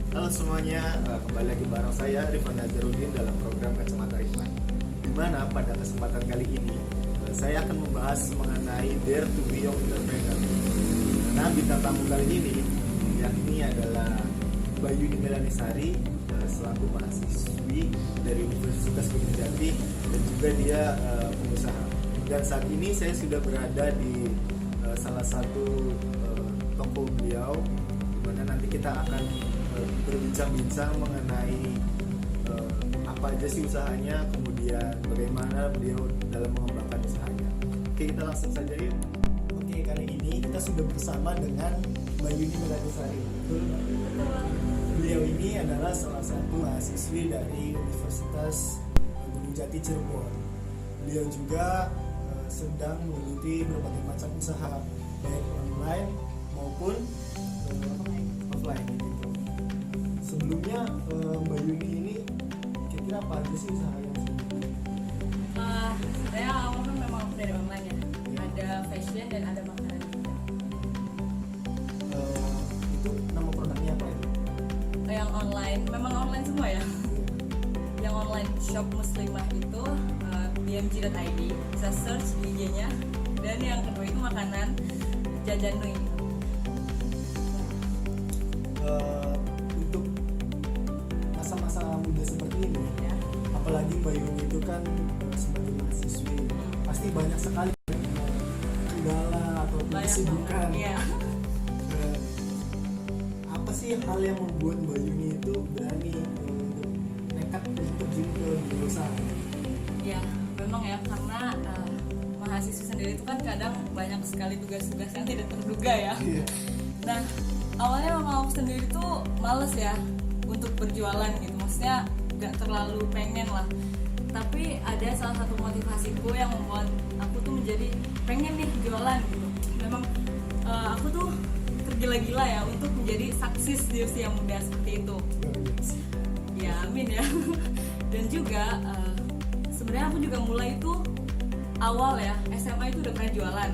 Halo semuanya, kembali lagi bareng saya Rifan Nazarudin dalam program Kacamata Rifan. Di mana pada kesempatan kali ini saya akan membahas mengenai Dare to be Young Entrepreneur. Nah, bintang tamu kali ini yakni adalah Bayuni Melanisari selaku mahasiswi dari Universitas Gunung Jati dan juga dia pengusaha. Dan saat ini saya sudah berada di salah satu toko beliau, di mana nanti kita akan berbincang-bincang mengenai apa aja sih usahanya, kemudian bagaimana beliau dalam mengembangkan usahanya. Oke, kita langsung saja yuk. Oke, kali ini kita sudah bersama dengan Bayuni Melanisari. Beliau ini adalah salah satu mahasiswi dari Universitas Gunung Jati Cirebon. Beliau juga sedang menggeluti berbagai macam usaha, baik online maupun offline gitu. Sebelumnya Mbak Yuni ini kira-kira apa aja sih usaha yang sebelumnya? Saya awal kan memang dari online ya. Ada fashion dan ada makanan juga. Itu nama produknya apa itu? Yang online, memang online semua ya. Yang online shop muslimah itu bmg.id, bisa search di IG-nya. Dan yang kedua itu makanan Jajanui. Untuk masa-masa muda seperti ini ya, apalagi Mbak Yuni itu kan sebagai mahasiswi pasti banyak sekali kendala atau kesibukan. Iya. Apa sih hal yang membuat Mbak Yuni itu berani nekat untuk jun ke dunia usaha? Ya, memang ya, karena mahasiswa sendiri itu kan kadang banyak sekali tugas-tugas yang tidak terduga ya. Iya. Nah, awalnya memang aku sendiri tuh males ya untuk berjualan gitu, maksudnya gak terlalu pengen lah. Tapi ada salah satu motivasiku yang membuat aku tuh menjadi pengen nih jualan gitu. Memang aku tuh tergila-gila ya untuk menjadi sukses di usia muda seperti itu. Ya, amin ya. Dan juga sebenarnya aku juga mulai itu awal ya, SMA itu udah pernah jualan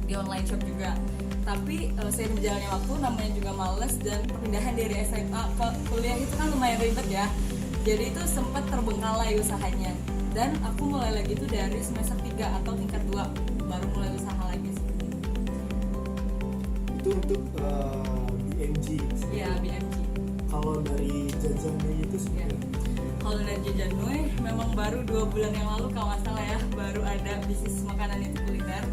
di online shop juga. Tapi seiring berjalannya waktu, namanya juga males, dan perpindahan dari SMA ke kuliah itu kan lumayan ribet ya. Jadi itu sempat terbengkalai usahanya. Dan aku mulai lagi itu dari semester 3 atau tingkat 2 baru mulai usaha lagi. Itu untuk BMG. Iya, BMG. Kalau dari Jajanui itu Ya. Kalau dari Jajanui memang baru 2 bulan yang lalu kalau nggak salah ya, baru ada bisnis makanan itu kuliner.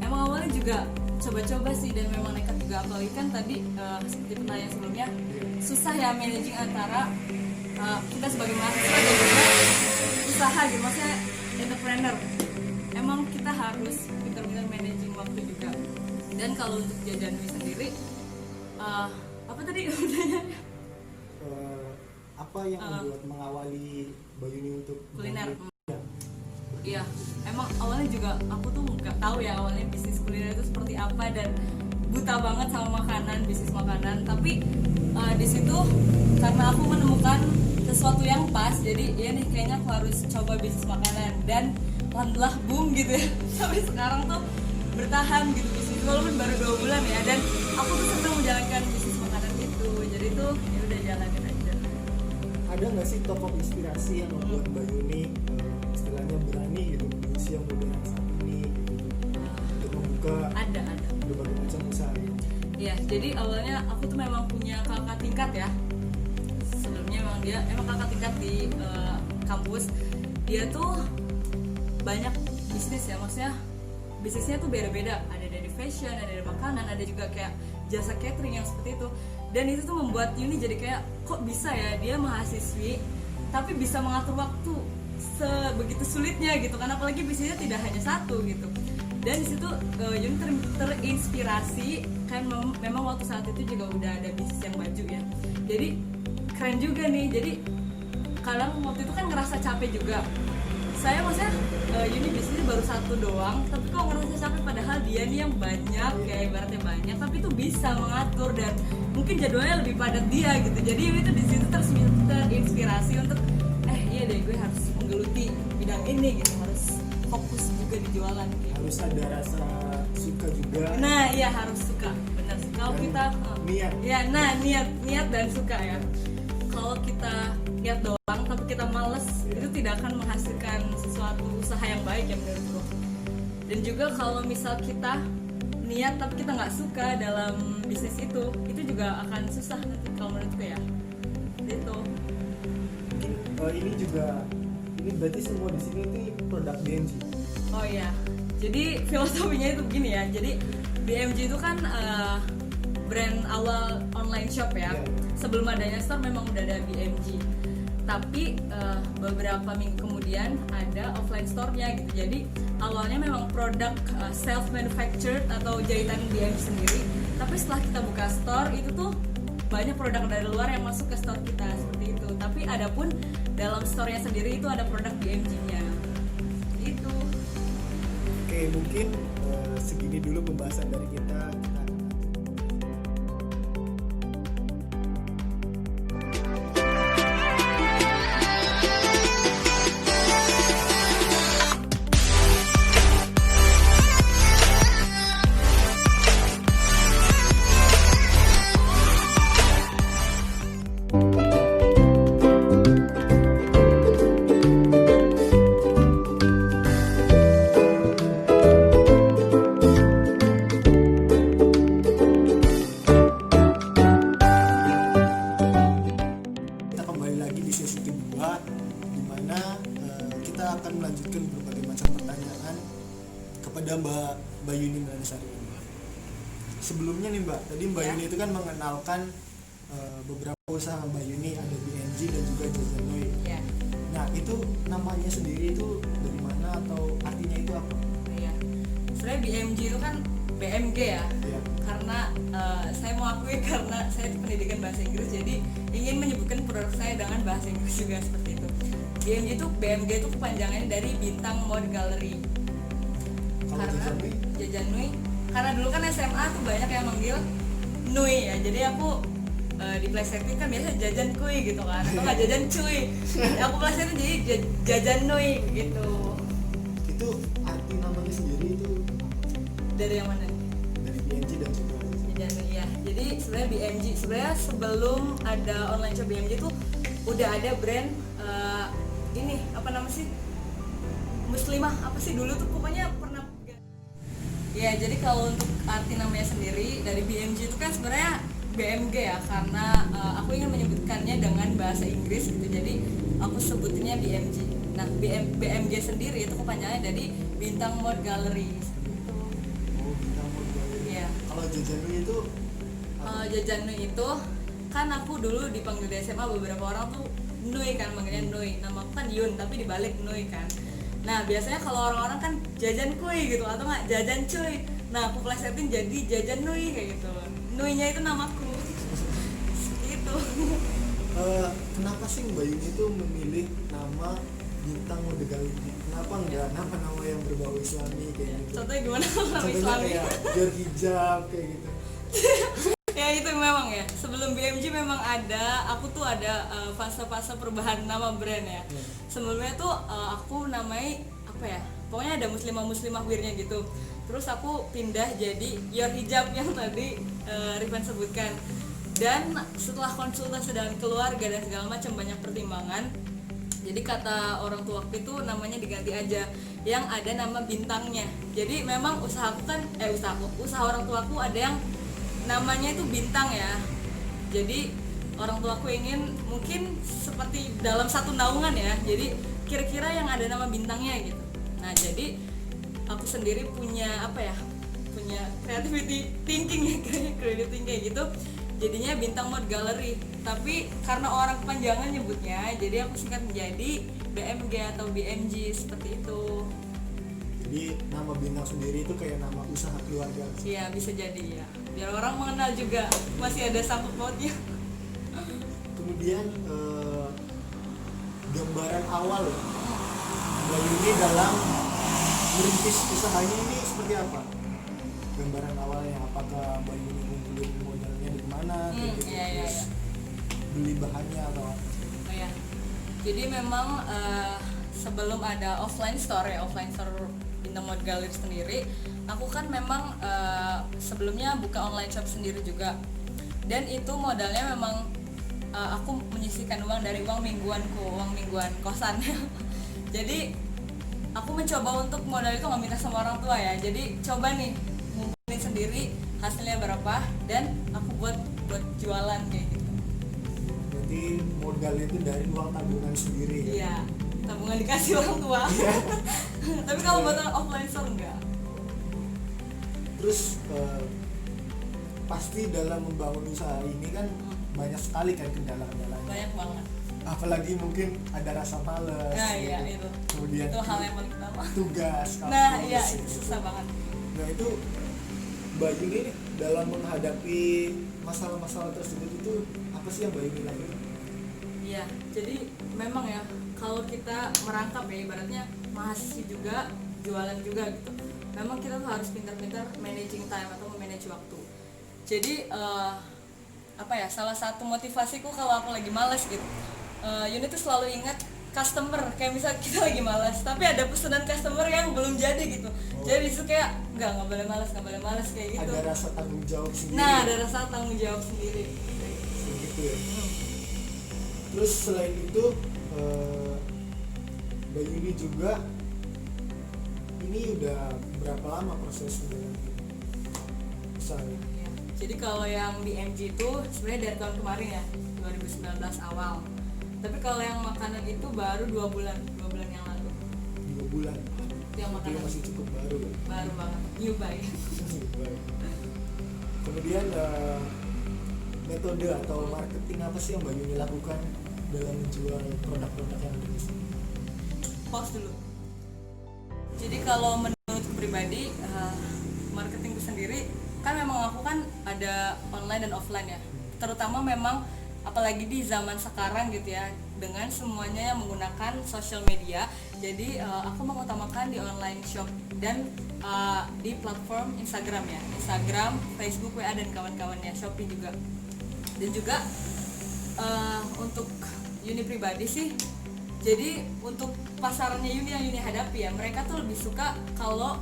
Emang awalnya juga coba-coba sih, dan memang nekat juga, apalagi kan tadi seperti pertanyaan sebelumnya, susah ya managing antara kita sebagai mahasiswa dan juga usaha gitu, maksudnya entrepreneur. Emang kita harus pintar-pintar managing waktu juga. Dan kalau untuk Jajanui sendiri, apa tadi pertanyaannya? Apa yang membuat mengawali Bayuni untuk Kuliner. Iya, emang awalnya juga aku tuh nggak tahu ya awalnya bisnis kuliner itu seperti apa, dan buta banget sama makanan, bisnis makanan. Tapi di situ karena aku menemukan sesuatu yang pas, jadi ya nih kayaknya aku harus coba bisnis makanan, dan alhamdulillah boom gitu ya. Sampai sekarang tuh bertahan gitu bisnis, walaupun baru 2 bulan ya, dan aku tuh senang menjalankan bisnis makanan itu. Jadi tuh ya udah jalanin aja. Ada nggak sih tokoh inspirasi yang membuat Bayuni istilahnya berani gitu di usia muda yang saat ini gitu, untuk membuka Ada. berbagai macam usaha gitu? Iya, jadi awalnya aku tuh memang punya kakak tingkat ya. Sebelumnya memang dia kakak tingkat di kampus. Dia tuh banyak bisnis ya, maksudnya bisnisnya tuh beda-beda. Ada dari fashion, ada dari makanan, ada juga kayak jasa catering yang seperti itu. Dan itu tuh membuat Yuni jadi kayak, kok bisa ya dia mahasiswi tapi bisa mengatur waktu sebegitu sulitnya gitu kan, apalagi bisnisnya tidak hanya satu gitu. Dan di situ Yuni terinspirasi kan, memang waktu saat itu juga udah ada bisnis yang maju ya. Jadi keren juga nih. Jadi kadang waktu itu kan ngerasa capek juga. Saya maksudnya Yuni bisnisnya baru satu doang, tapi kok ngerasa capek, padahal dia nih yang banyak, kayak ibaratnya banyak, tapi itu bisa mengatur dan mungkin jadwalnya lebih padat dia gitu. Jadi Yuni tuh di situ terinspirasi untuk iya deh, gue harus menggeluti bidang ini gitu, harus fokus juga di jualan gitu. Harus ada rasa suka juga. Nah iya, harus suka, benar sih. Kalau Dan kita niat. ya, nah niat dan suka ya. Kalau kita niat doang tapi kita males, itu tidak akan menghasilkan sesuatu usaha yang baik ya menurutku. Dan juga kalau misal kita niat tapi kita nggak suka dalam bisnis itu juga akan susah nanti kalau menurutku ya. Itu. Mungkin ini juga, ini berarti semua di sini itu produk BMG. Oh iya. Jadi filosofinya itu begini ya. Jadi BMG itu kan brand awal online shop ya. Sebelum adanya store memang udah ada BMG. Tapi beberapa minggu kemudian ada offline store-nya gitu. Jadi awalnya memang produk self manufactured atau jahitan BMG sendiri. Tapi setelah kita buka store itu tuh banyak produk dari luar yang masuk ke store kita seperti itu. Tapi adapun dalam store-nya sendiri itu ada produk BMG-nya. Itu. Oke, mungkin segini dulu pembahasan dari kita. Kita kembali lagi di sesi kedua, di mana kita akan melanjutkan berbagai macam pertanyaan kepada Mbak Bayuni Melansari ini. Sebelumnya nih Mbak, tadi Mbak Yuni itu kan mengenalkan beberapa usaha Mbak Yuni, ada BMG dan juga Jajanoi. Ya. Nah itu namanya sendiri itu dari mana atau artinya itu apa? Iya. Sebenarnya BMG itu kan BMG ya. Ya. Karena saya mau akui karena saya pendidikan bahasa Inggris, jadi ingin menyebutkan produk saya dengan bahasa Inggris juga seperti itu. BMG itu kepanjangannya dari Bintang Mode Gallery. Kalau Jajanoi? Jajanoi, karena dulu kan SMA tuh banyak yang manggil Nui ya, jadi aku diplesetin kan biasa jajan kuy gitu kan, atau nggak jajan cuy. Aku plesetin jadi jajan Nui gitu. Itu arti namanya sendiri itu Dari yang mana? dari BMG dan juga Jajanoi ya. Jadi sebenarnya BMG, sebenarnya sebelum ada online shop BMG tuh udah ada brand ini apa nama sih, Muslimah apa sih dulu tuh pokoknya pernah. Ya jadi kalau untuk arti namanya sendiri dari BMG itu kan sebenarnya BMG ya, karena aku ingin menyebutkannya dengan bahasa Inggris gitu, jadi aku sebutinnya BMG. Nah BMG sendiri itu kepanjangannya dari Bintang Mode Gallery gitu. oh Bintang Mode Gallery. Iya. Kalau Jajanoi itu Jajanoi itu kan aku dulu dipanggil di SMA beberapa orang tuh Nui kan, manggilnya Nui. Nama aku kan Yun tapi dibalik Nui kan. Nah biasanya kalau orang-orang kan jajan kuy gitu atau nggak jajan cuy. Nah aku plesetin jadi jajan Nui kayak gitu. Nui-nya itu namaku. Gitu. Kenapa sih Mbak Yuni itu memilih nama Bintang Mode Gallery? Kenapa enggak nama-nama yang berbau Islami kayak gitu? Contohnya gimana nama Contohnya Islami? kayak Jor Hijab kayak gitu. Ya itu memang ya. Sebelum BMG memang ada, aku tuh ada fase-fase perubahan nama brand ya. Sebelumnya tuh aku namai apa ya? Pokoknya ada muslimah wirnya gitu. Terus aku pindah jadi Your Hijab yang tadi Rifan sebutkan. Dan setelah konsultasi dengan keluarga dan segala macam banyak pertimbangan, jadi kata orang tua aku itu namanya diganti aja yang ada nama bintangnya. Jadi memang usaha orang tuaku ada yang namanya itu Bintang ya. Jadi orang tuaku ingin mungkin seperti dalam satu naungan ya. Jadi kira-kira yang ada nama bintangnya gitu. Nah, jadi aku sendiri punya punya creativity thinking ya, creative thinking kayak gitu. Jadinya Bintang Mode Gallery. Tapi karena orang kepanjangan nyebutnya, jadi aku singkat menjadi BMG atau BMG seperti itu. Jadi nama Bintang sendiri itu kayak nama usaha keluarga. Iya, bisa jadi ya. Biar orang mengenal juga, masih ada sangkut pautnya. Kemudian gambaran awal Mbak Yuni dalam merintis usahanya ini seperti apa? Gambaran awalnya, apakah Mbak Yuni ngumpulin modalnya dari mana? Kayak gitu. Iya. Terus beli bahannya atau apa? Oh ya. Jadi memang sebelum ada offline store Bintang Mode Gallery sendiri, aku kan memang sebelumnya buka online shop sendiri juga, dan itu modalnya memang aku menyisihkan uang dari uang mingguan kosan. Jadi aku mencoba untuk modal itu nggak minta sama orang tua ya, jadi coba nih ngumpulin sendiri hasilnya berapa dan aku buat jualan kayak gitu. Berarti modal itu dari uang tabungan sendiri ya? Iya, tabungan dikasih orang tua. Tapi kalau buat offline store enggak. Terus pasti dalam membangun usaha ini kan banyak sekali kan kendala-kendalanya. Banyak banget. Apalagi mungkin ada rasa malas. Nah iya itu. Kemudian Itu hal yang paling utama. tugas. Nah kampus, iya gitu. itu susah banget. Nah itu Mbak Yuni dalam menghadapi masalah-masalah tersebut itu apa sih yang Mbak Yuni lakukan? Iya, jadi memang ya kalau kita merangkap ya ibaratnya mahasiswa juga, jualan juga gitu. Memang kita tuh harus pintar-pintar managing time atau manage waktu. Jadi apa ya, salah satu motivasiku kalau aku lagi malas gitu, Yuni tuh selalu ingat customer, kayak misal kita lagi malas tapi ada pesanan customer yang belum jadi gitu. Jadi disitu kayak nggak boleh malas kayak gitu. Ada rasa tanggung jawab sendiri. Nah ada rasa tanggung jawab sendiri Gitu ya. Terus selain itu Mbak Yuni juga ini udah berapa lama proses menjalani usahanya? Ya, jadi kalau yang di MG itu sebenarnya dari tahun kemarin ya, 2019 awal. Tapi kalau yang makanan itu baru 2 bulan yang lalu. 2 bulan. Itu yang Itu makanan masih cukup baru ya. baru banget, new buy. Baik. Kemudian metode atau marketing apa sih yang Mbak Yuni lakukan dalam menjual produk-produk yang ada di sini? Pause dulu. Jadi kalau menurutku pribadi, marketingku sendiri kan memang aku kan ada online dan offline ya. Terutama memang apalagi di zaman sekarang gitu ya, dengan semuanya yang menggunakan social media. Jadi aku mengutamakan di online shop dan di platform Instagram ya, Instagram, Facebook, WA dan kawan-kawannya, Shopee juga. Dan juga untuk Yuni pribadi sih, jadi untuk pasarannya Yuni yang Yuni hadapi ya, mereka tuh lebih suka kalau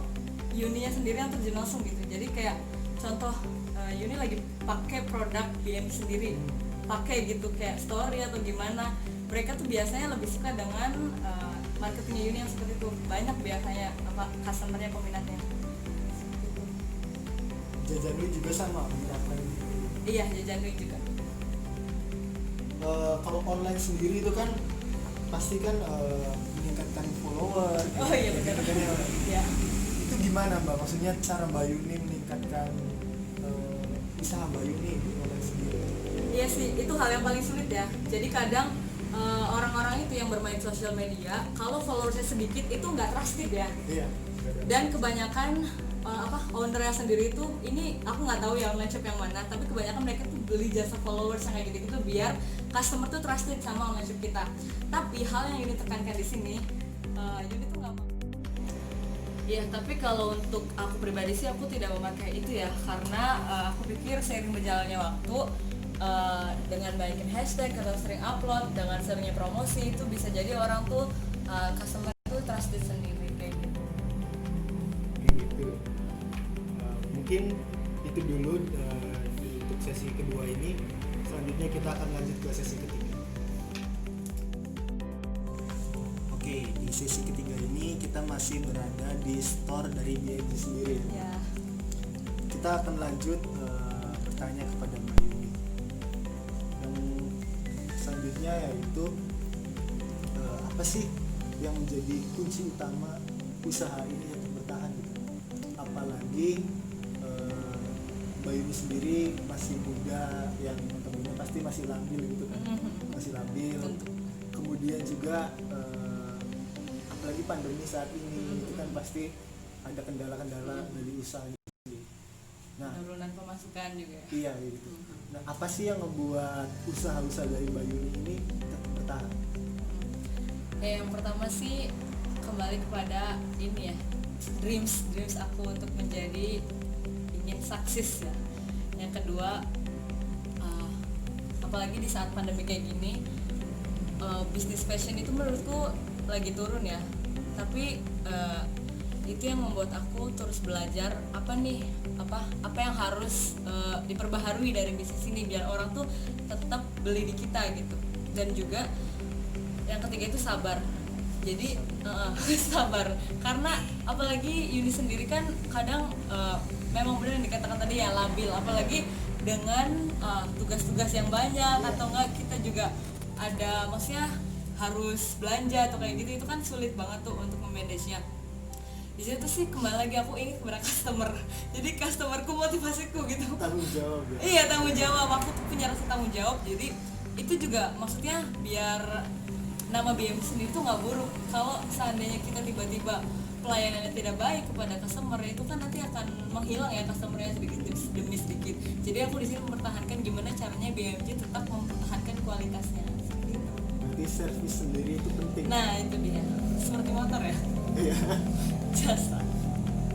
Yuninya sendiri yang terjun langsung gitu. Jadi kayak contoh Yuni lagi pakai produk BM sendiri, pakai gitu kayak story atau gimana, mereka tuh biasanya lebih suka dengan marketingnya Yuni yang seperti itu. Banyak biasanya customernya, peminatnya. Jajanwi juga sama menerapkan. Iya, Jajanwi juga. Kalau online sendiri itu kan pasti kan meningkatkan follower. Oh iya benar. Ya. Itu gimana Mbak? Maksudnya cara Mbak Yuni meningkatkan usaha Mbak Yuni di online sendiri? Iya sih, itu hal yang paling sulit ya. Jadi kadang orang-orang itu yang bermain sosial media, kalau followersnya sedikit itu nggak trusted ya. Iya. Dan kebanyakan ownernya sendiri itu, ini aku nggak tahu ya online shop yang mana, tapi kebanyakan mereka tuh beli jasa followers yang kayak gitu-gitu biar customer tuh trusted sama online shop kita. Tapi hal yang ini tekankan di sini, Yuni tuh nggak mau. Iya, tapi kalau untuk aku pribadi sih aku tidak memakai itu ya, karena aku pikir seiring berjalannya waktu, dengan baikin hashtag atau sering upload, dengan seringnya promosi, itu bisa jadi orang tuh customer tuh trusted sendiri kayak gitu. Gitu. Mungkin itu dulu untuk sesi kedua ini. Selanjutnya kita akan lanjut ke sesi ketiga. Oke, di sesi ketiga ini kita masih berada di store dari BMG sendiri. Ya. Kita akan lanjut bertanya kepada Mbak Yuni. Yang selanjutnya yaitu apa sih yang menjadi kunci utama usaha ini untuk bertahan gitu? Apalagi Mbak Yuni sendiri masih muda, yang temennya pasti masih labil gitu kan, masih labil. Kemudian juga apalagi pandemi saat ini itu kan pasti ada kendala-kendala dari usaha ini. Nah, Penurunan pemasukan juga. iya gitu. Nah, apa sih yang membuat usaha-usaha dari Mbak Yuni ini tetap bertahan? Yang pertama sih kembali kepada ini ya, dreams aku untuk menjadi ingin sukses ya. Yang kedua, apalagi di saat pandemi kayak gini, bisnis fashion itu menurutku lagi turun ya. Tapi itu yang membuat aku terus belajar apa yang harus diperbaharui dari bisnis ini biar orang tuh tetap beli di kita gitu. Dan juga yang ketiga itu sabar. Jadi sabar, karena apalagi Yuni sendiri kan kadang memang benar yang dikatakan tadi ya, labil, apalagi dengan tugas-tugas yang banyak atau enggak kita juga ada maksudnya harus belanja atau kayak gitu, itu kan sulit banget tuh untuk memanagenya. Di situ sih kembali lagi aku ingin kepada customer, jadi customerku motivasiku gitu. Tanggung jawab ya. Iya, tanggung jawab, aku tuh punya rasa tanggung jawab. Jadi itu juga maksudnya biar nama BM sendiri tuh nggak buruk. Kalau seandainya kita tiba-tiba pelayanannya tidak baik kepada customer, itu kan nanti akan menghilang ya customernya sedikit demi sedikit. Jadi aku di sini mempertahankan gimana caranya BMJ tetap mempertahankan kualitasnya. Gitu. Berarti servis sendiri itu penting. Nah itu dia, seperti motor ya. Iya. Jasa.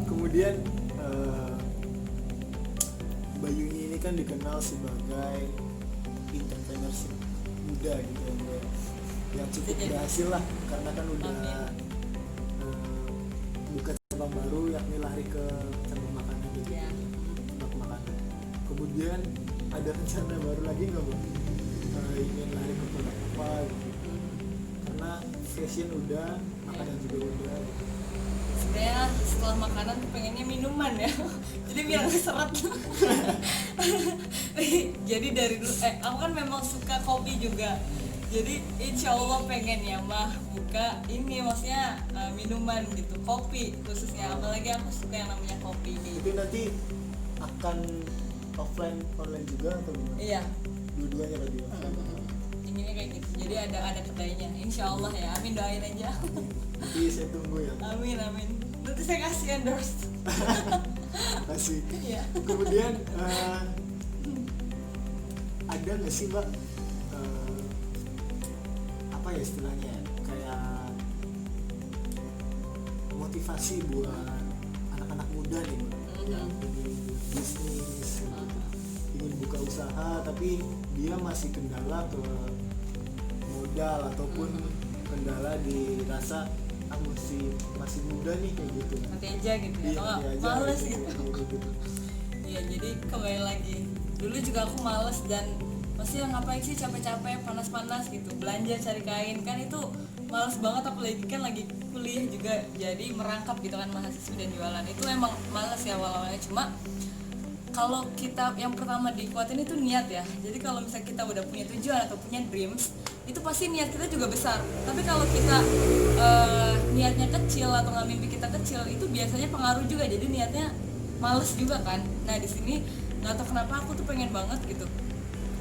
Kemudian Bayuni ini kan dikenal sebagai entrepreneur muda gitu ya, Mbak. Yang cukup berhasil lah, karena kan udah buka cabang baru yakni lari ke cabang makanan gitu, Ya. cabang makanan. Kemudian ada rencana baru lagi nggak, Bu? Ingin lari ke produk apa gitu? Karena fashion udah, makanan juga udah gitu. Sebenarnya setelah makanan tuh pengennya minuman ya. Jadi biar nggak seret. Jadi dari dulu aku kan memang suka kopi juga. Jadi insya Allah pengen ya mah buka ini maksudnya minuman gitu, kopi khususnya, apalagi aku suka yang namanya kopi gitu. Itu nanti akan offline online juga atau gimana? Iya. Dua-duanya berarti. Inginnya kayak gitu. Jadi ada kedainya. Insya Allah ya. Amin, doain aja. Nanti saya tunggu ya. Amin. Nanti saya kasih endorse. Kasih. Iya. Kemudian ada nggak sih, Mbak, apa ya istilahnya, kayak motivasi buat anak-anak muda nih, Mbak, yang ingin bisnis, ingin buka usaha tapi dia masih kendala ke modal ataupun kendala dirasa masih muda nih kayak gitu. Nanti aja gitu ya. Iya, Kalau nanti aja, males gitu. gitu. Iya, jadi kembali lagi. Dulu juga aku males dan maksudnya ngapain sih capek-capek, panas-panas gitu, belanja cari kain kan itu males banget, apalagi kan lagi kuliah juga, jadi merangkap gitu kan mahasiswa dan jualan itu emang males ya awal-awalnya. Cuma kalau kita yang pertama dikuatin itu niat ya. Jadi kalau misalnya kita udah punya tujuan atau punya dreams, itu pasti niat kita juga besar. Tapi kalau kita niatnya kecil atau nggak mimpi kita kecil, itu biasanya pengaruh juga. Jadi niatnya males juga kan. Nah di sini nggak tahu kenapa aku tuh pengen banget gitu.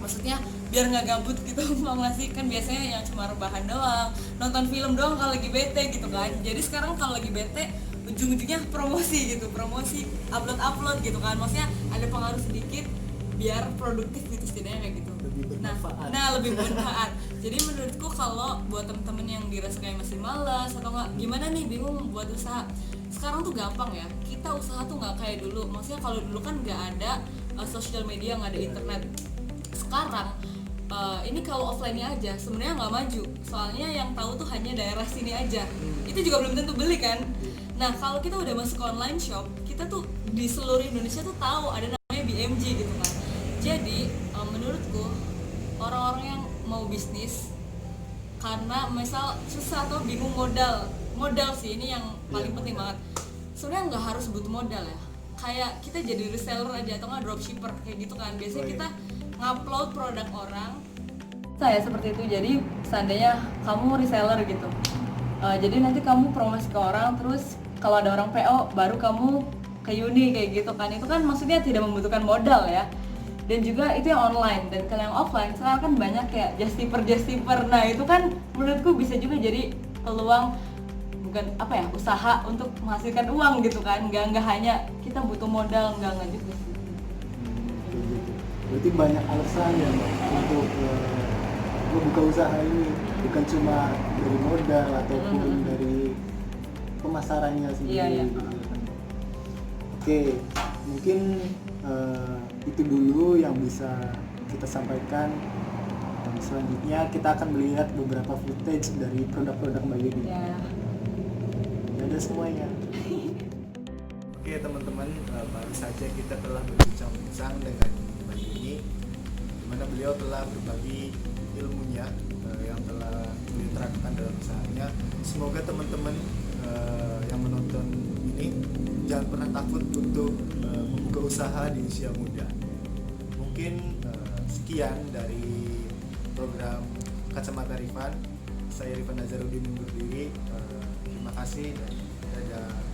Maksudnya biar nggak gabut gitu, mau ngasih kan biasanya yang cuma rebahan doang, nonton film doang kalau lagi bete gitu kan. Jadi sekarang kalau lagi bete ujung-ujungnya promosi gitu, promosi upload gitu kan, maksudnya ada pengaruh sedikit biar produktif gitu setidaknya kayak gitu. Lebih bermanfaat. Nah lebih bermanfaat. Jadi menurutku kalau buat temen-temen yang dirasa kayak masih malas atau nggak gimana nih bingung buat usaha, sekarang tuh gampang ya. Kita usaha tuh nggak kayak dulu, maksudnya kalau dulu kan nggak ada sosial media, nggak ada internet. Sekarang ini kalau offline-nya aja sebenarnya nggak maju, soalnya yang tahu tuh hanya daerah sini aja, itu juga belum tentu beli kan. Nah kalau kita udah masuk ke online shop, kita tuh di seluruh Indonesia tuh tahu ada namanya BMJ gitu kan. Jadi menurutku orang-orang yang mau bisnis karena misal susah atau bingung modal sih ini yang paling penting banget. Sebenarnya nggak harus butuh modal ya, kayak kita jadi reseller aja atau nggak dropshipper kayak gitu kan. Biasanya kita ngupload produk orang, saya seperti itu. Jadi seandainya kamu reseller gitu, jadi nanti kamu promosi ke orang, terus kalau ada orang PO baru kamu ke Yuni kayak gitu kan. Itu kan maksudnya tidak membutuhkan modal ya. Dan juga itu yang online. Dan kalau yang offline sekarang kan banyak kayak just tipper. Nah itu kan menurutku bisa juga jadi peluang, bukan apa ya, usaha untuk menghasilkan uang gitu kan. Nggak hanya kita butuh modal, nggak juga sih. Berarti banyak alasan ya untuk membuka usaha ini, bukan cuma dari modal ataupun dari pemasarannya sendiri. Iya. Oke, mungkin itu dulu yang bisa kita sampaikan. Selanjutnya kita akan melihat beberapa footage dari produk-produk Mbak Yuni. Ya. Ya ada semuanya. Oke teman-teman, baru saja kita telah berbincang-bincang dengan Mbak Yuni, di mana beliau telah berbagi ilmunya yang telah beliau terapkan dalam usahanya. Semoga teman-teman yang menonton ini jangan pernah takut untuk membuka usaha di usia muda. Mungkin sekian dari program Kacamata Rifan. Saya Rifan Nazarudin undur diri. Terima kasih dan dadah.